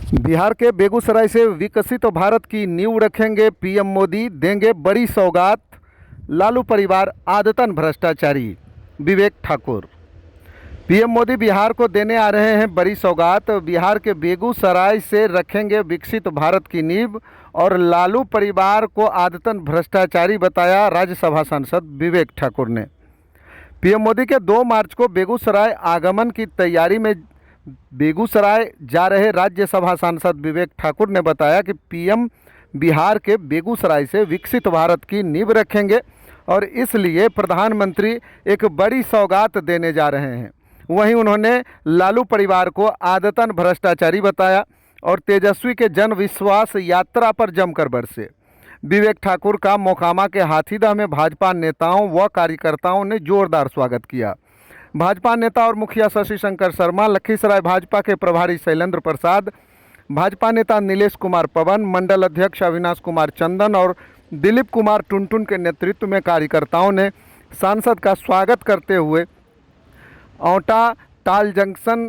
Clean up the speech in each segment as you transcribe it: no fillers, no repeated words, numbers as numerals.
बिहार के बेगूसराय से विकसित भारत की नींव रखेंगे पीएम मोदी, देंगे बड़ी सौगात। लालू परिवार आदतन भ्रष्टाचारी। विवेक ठाकुर। पीएम मोदी बिहार को देने आ रहे हैं बड़ी सौगात। बिहार के बेगूसराय से रखेंगे विकसित भारत की नींव और लालू परिवार को आदतन भ्रष्टाचारी बताया राज्यसभा सांसद विवेक ठाकुर ने। पीएम मोदी के 2 मार्च को बेगूसराय आगमन की तैयारी में बेगूसराय जा रहे राज्यसभा सांसद विवेक ठाकुर ने बताया कि पीएम बिहार के बेगूसराय से विकसित भारत की नींव रखेंगे और इसलिए प्रधानमंत्री एक बड़ी सौगात देने जा रहे हैं। वहीं उन्होंने लालू परिवार को आदतन भ्रष्टाचारी बताया और तेजस्वी के जन विश्वास यात्रा पर जमकर बरसे। विवेक ठाकुर का मोकामा के हाथीदह में भाजपा नेताओं व कार्यकर्ताओं ने जोरदार स्वागत किया। भाजपा नेता और मुखिया शशि शंकर शर्मा, लखीसराय भाजपा के प्रभारी शैलेंद्र प्रसाद, भाजपा नेता नीलेश कुमार पवन, मंडल अध्यक्ष अविनाश कुमार चंदन और दिलीप कुमार टुनटुन के नेतृत्व में कार्यकर्ताओं ने सांसद का स्वागत करते हुए औटा टाल जंक्शन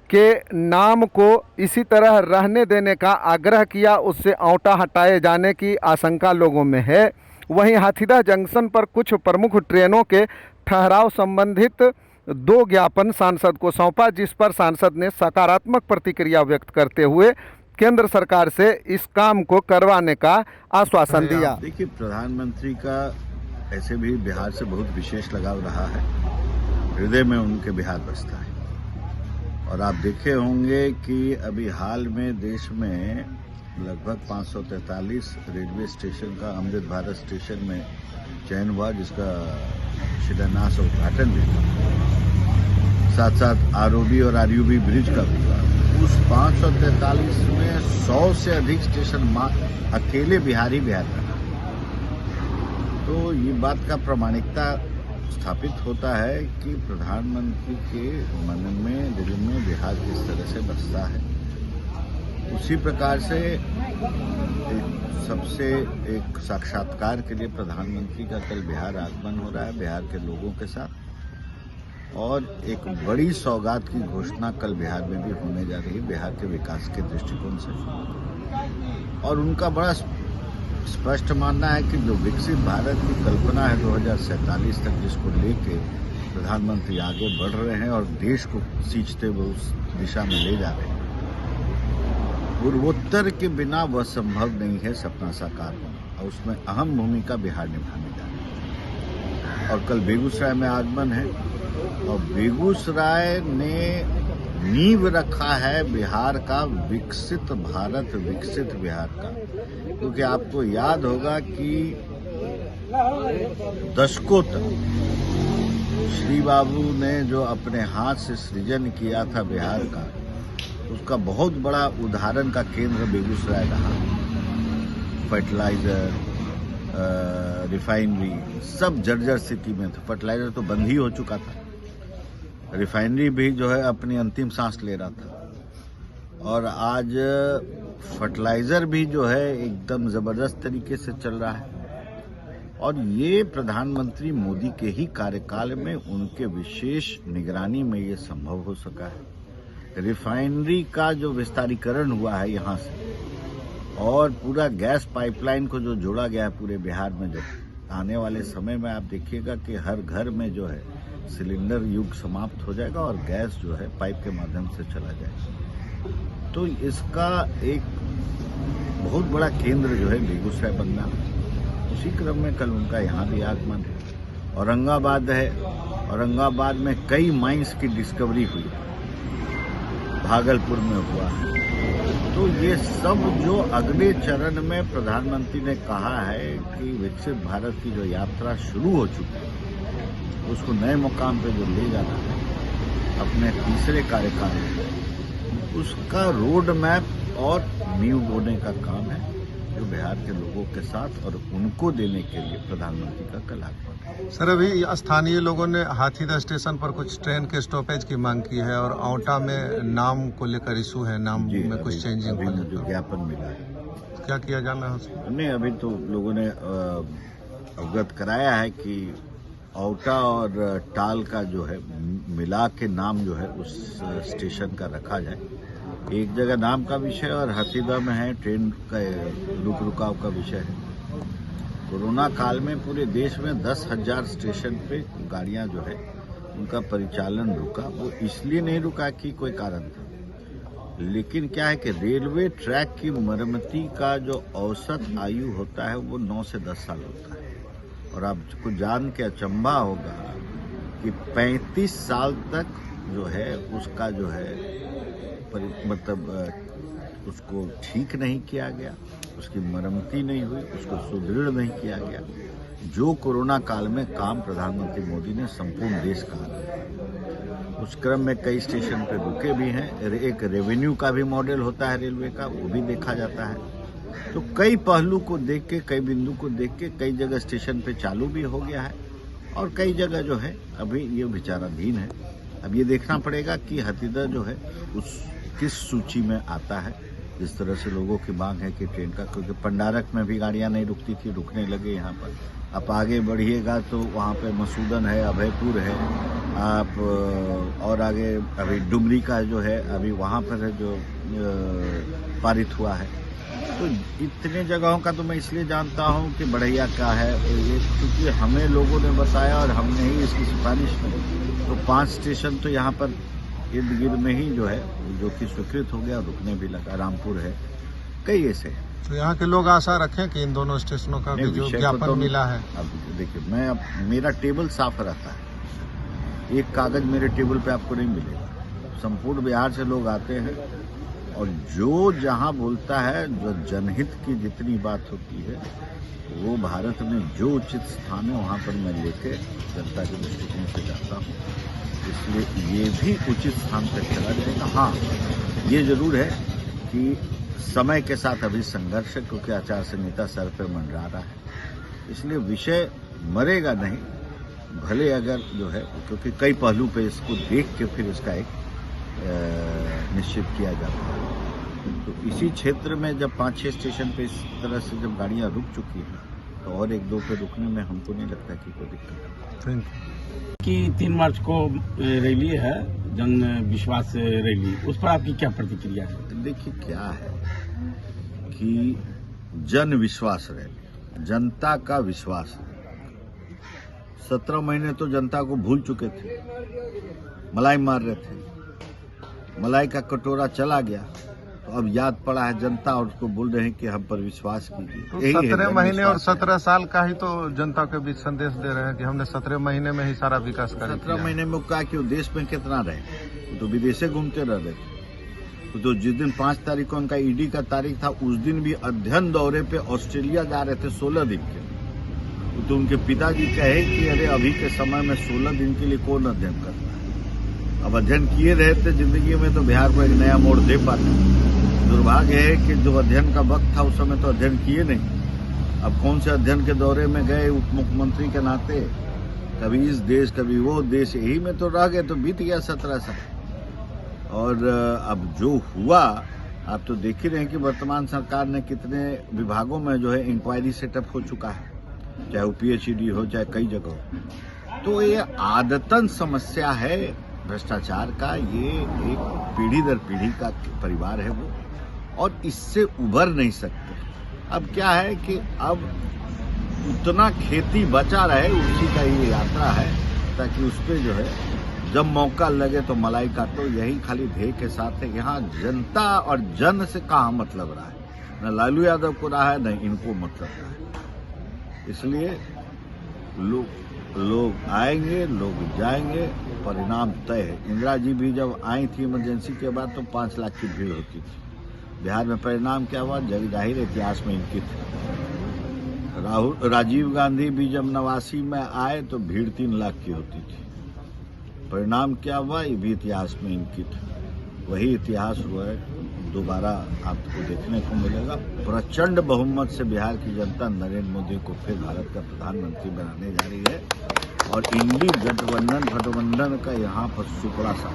के नाम को इसी तरह रहने देने का आग्रह किया। उससे औटा हटाए जाने की आशंका लोगों में है। वहीं हाथीदह जंक्शन पर कुछ प्रमुख ट्रेनों के ठहराव संबंधित 2 ज्ञापन सांसद को सौंपा, जिस पर सांसद ने सकारात्मक प्रतिक्रिया व्यक्त करते हुए केंद्र सरकार से इस काम को करवाने का आश्वासन दिया। देखिए, प्रधानमंत्री का ऐसे भी बिहार से बहुत विशेष लगाव रहा है। हृदय में उनके बिहार बसता है और आप देखे होंगे कि अभी हाल में देश में लगभग 543 रेलवे स्टेशन का अमृत भारत स्टेशन में चयन हुआ, जिसका शिलान्यास और उद्घाटन भी हुआ। साथ साथ आरओबी और आरयूबी ब्रिज का भी हुआ। उस 543 में 100 से अधिक स्टेशन अकेले बिहार रहा। तो ये बात का प्रामाणिकता स्थापित होता है कि प्रधानमंत्री के मन में, दिल में बिहार किस तरह से बसता है। उसी प्रकार से सबसे एक साक्षात्कार के लिए प्रधानमंत्री का कल बिहार आगमन हो रहा है बिहार के लोगों के साथ, और एक बड़ी सौगात की घोषणा कल बिहार में भी होने जा रही है बिहार के विकास के दृष्टिकोण से। और उनका बड़ा स्पष्ट मानना है कि जो विकसित भारत की कल्पना है 2047 तक, जिसको लेके प्रधानमंत्री आगे बढ़ रहे हैं और देश को सींचते हुए उस दिशा में ले जा रहे हैं, पूर्वोत्तर के बिना वह संभव नहीं है सपना साकार होना, और उसमें अहम भूमिका बिहार निभाने जा रही है। और कल बेगूसराय में आगमन है और बेगूसराय ने नींव रखा है बिहार का विकसित भारत, विकसित बिहार का। क्योंकि आपको याद होगा कि दशकों तक श्री बाबू ने जो अपने हाथ से सृजन किया था बिहार का, उसका बहुत बड़ा उदाहरण का केंद्र बेगूसराय रहा। फर्टिलाइजर, रिफाइनरी सब जर्जर स्थिति में था। फर्टिलाइजर तो बंद ही हो चुका था, रिफाइनरी भी जो है अपनी अंतिम सांस ले रहा था, और आज फर्टिलाइजर भी जो है एकदम जबरदस्त तरीके से चल रहा है। और ये प्रधानमंत्री मोदी के ही कार्यकाल में, उनके विशेष निगरानी में ये संभव हो सका है। रिफाइनरी का जो विस्तारीकरण हुआ है यहाँ से, और पूरा गैस पाइपलाइन को जो जोड़ा गया है पूरे बिहार में, जो आने वाले समय में आप देखिएगा कि हर घर में जो है सिलेंडर युग समाप्त हो जाएगा और गैस जो है पाइप के माध्यम से चला जाएगा। तो इसका एक बहुत बड़ा केंद्र जो है बेगूसराय बनना। उसी क्रम में कल उनका यहाँ भी आगमन है। औरंगाबाद है, औरंगाबाद में कई माइंस की डिस्कवरी हुई, भागलपुर में हुआ है। तो ये सब जो अगले चरण में प्रधानमंत्री ने कहा है कि विकसित भारत की जो यात्रा शुरू हो चुकी है, उसको नए मुकाम पे जो ले जाना है अपने तीसरे कार्यकाल में, उसका रोड मैप और नींव बोने का काम है जो बिहार के लोगों के साथ और उनको देने के लिए प्रधानमंत्री का कल आगमन है। सर, अभी स्थानीय लोगों ने हाथीदह स्टेशन पर कुछ ट्रेन के स्टॉपेज की मांग की है और औटा में नाम को लेकर इशू है, नाम में कुछ चेंजिंग अभी जो ज्ञापन मिला है, क्या किया जाना है उसमें? नहीं, अभी तो लोगों ने अवगत कराया है कि औटा और टाल का जो है मिला के नाम जो है उस स्टेशन का रखा जाए। एक जगह नाम का विषय और हाथीदह में है ट्रेन का रुक रुकाव का विषय है। कोरोना काल में पूरे देश में 10,000 स्टेशन पे गाड़ियां जो है उनका परिचालन रुका। वो इसलिए नहीं रुका कि कोई कारण था, लेकिन क्या है कि रेलवे ट्रैक की मरम्मती का जो औसत आयु होता है वो 9 से 10 साल होता है। और आपको जान के अचंभा होगा कि 35 साल तक जो है उसका जो है मतलब उसको ठीक नहीं किया गया, उसकी मरम्मती नहीं हुई, उसको सुदृढ़ नहीं किया गया। जो कोरोना काल में काम प्रधानमंत्री मोदी ने संपूर्ण देश का किया। उस क्रम में कई स्टेशन पे रुके भी हैं। एक रेवेन्यू का भी मॉडल होता है रेलवे का, वो भी देखा जाता है। तो कई पहलू को देख के, कई बिंदु को देख के कई जगह स्टेशन पे चालू भी हो गया है और कई जगह जो है अभी ये विचाराधीन है। अब ये देखना पड़ेगा कि हाथीदह जो है उस किस सूची में आता है। जिस तरह से लोगों की मांग है कि ट्रेन का, क्योंकि पंडारक में भी गाड़ियां नहीं रुकती थी, रुकने लगे यहाँ पर। आप आगे बढ़िएगा तो वहाँ पे मसूदन है, अभयपुर है, आप और आगे अभी डुमरी का जो है अभी वहाँ पर है जो पारित हुआ है। तो इतने जगहों का तो मैं इसलिए जानता हूँ कि बढ़ैया का है ये, क्योंकि हमें लोगों ने बताया और हमने ही इसकी सिफारिश की। तो 5 स्टेशन तो यहाँ पर इर्द गिर्द में ही जो है जो कि स्वीकृत हो गया, रुकने भी लगा। रामपुर है, कई ऐसे हैं। तो यहाँ के लोग आशा रखें कि इन दोनों स्टेशनों का भी जो ज्ञापन मिला है। अब देखिए, मेरा टेबल साफ रहता है, एक कागज मेरे टेबल पे आपको नहीं मिलेगा। संपूर्ण बिहार से लोग आते हैं और जो जहाँ बोलता है, जो जनहित की जितनी बात होती है, वो भारत में जो उचित स्थान है वहाँ पर मैं लेके जनता के दृष्टिकोण से जाता हूँ। इसलिए ये भी उचित स्थान तक चला जाएगा। हाँ, ये जरूर है कि समय के साथ अभी संघर्ष है, क्योंकि आचार संहिता सर पे मंडरा रहा है। इसलिए विषय मरेगा नहीं, भले अगर जो है, क्योंकि कई पहलू पे इसको देख के फिर इसका एक निश्चित किया जाता है। तो इसी क्षेत्र में जब 5-6 स्टेशन पे इस तरह से जब गाड़ियां रुक चुकी हैं, तो और 1-2 पे रुकने में हमको नहीं लगता कि कोई दिक्कत है। कि 3 मार्च को रैली है, जन विश्वास रैली, उस पर आपकी क्या प्रतिक्रिया है? देखिए, क्या है कि जन विश्वास रैली, जनता का विश्वास है। 17 महीने तो जनता को भूल चुके थे, मलाई मार रहे थे, मलाई का कटोरा चला गया, तो अब याद पड़ा है जनता और उसको बोल रहे हैं कि हम पर विश्वास कीजिए। तो 17 महीने और 17 साल का ही तो जनता के बीच संदेश दे रहे हैं कि हमने 17 महीने में ही सारा विकास कर दिया। 17 महीने में कहा कि वो देश में कितना रहे, वो तो विदेशे घूमते रह रहे थे। तो जिस दिन 5 तारीख को उनका ईडी का तारीख था, उस दिन भी अध्ययन दौरे पे ऑस्ट्रेलिया जा रहे थे 16 दिन के। तो उनके पिताजी कहे कि अरे अभी के समय में 16 दिन के लिए कौन अध्ययन करता है। अब अध्ययन किए रहे थे जिंदगी में तो बिहार को एक नया मोड़ दे पाते। दुर्भाग्य है कि जो अध्ययन का वक्त था उस समय तो अध्ययन किए नहीं। अब कौन से अध्ययन के दौरे में गए उप मुख्यमंत्री के नाते, कभी इस देश कभी वो देश, यही में तो रह गए, तो बीत गया 17 साल। और अब जो हुआ, आप तो देख ही रहे हैं कि वर्तमान सरकार ने कितने विभागों में जो है इंक्वायरी सेटअप हो चुका है, चाहे वो PhD हो चाहे कई जगह हो। तो ये आदतन समस्या है भ्रष्टाचार का, ये एक पीढ़ी दर पीढ़ी का परिवार है वो, और इससे उभर नहीं सकते। अब क्या है कि अब उतना खेती बचा रहे, उसी का ये यात्रा है, ताकि उस पर जो है जब मौका लगे तो मलाई काटो, यही खाली ध्येय के साथ है। यहाँ जनता और जन से कहाँ मतलब रहा है, न लालू यादव को रहा है न इनको मतलब रहा है। इसलिए लोग आएंगे, लोग जाएंगे, परिणाम तय है। इंदिरा जी भी जब आई थी इमरजेंसी के बाद तो 5 लाख की भीड़ होती थी। बिहार में परिणाम क्या हुआ, जग जाहिर इतिहास में इनकी थी। राजीव गांधी भी जब 89 में आए तो भीड़ 3 लाख की होती थी। परिणाम क्या हुआ, ये भी इतिहास में इनकी थी। वही इतिहास हुआ है, दोबारा आपको देखने को मिलेगा। प्रचंड बहुमत से बिहार की जनता नरेंद्र मोदी को फिर भारत का प्रधानमंत्री बनाने जा रही है, और इंडी गठबंधन का यहाँ पर सुपड़ा सा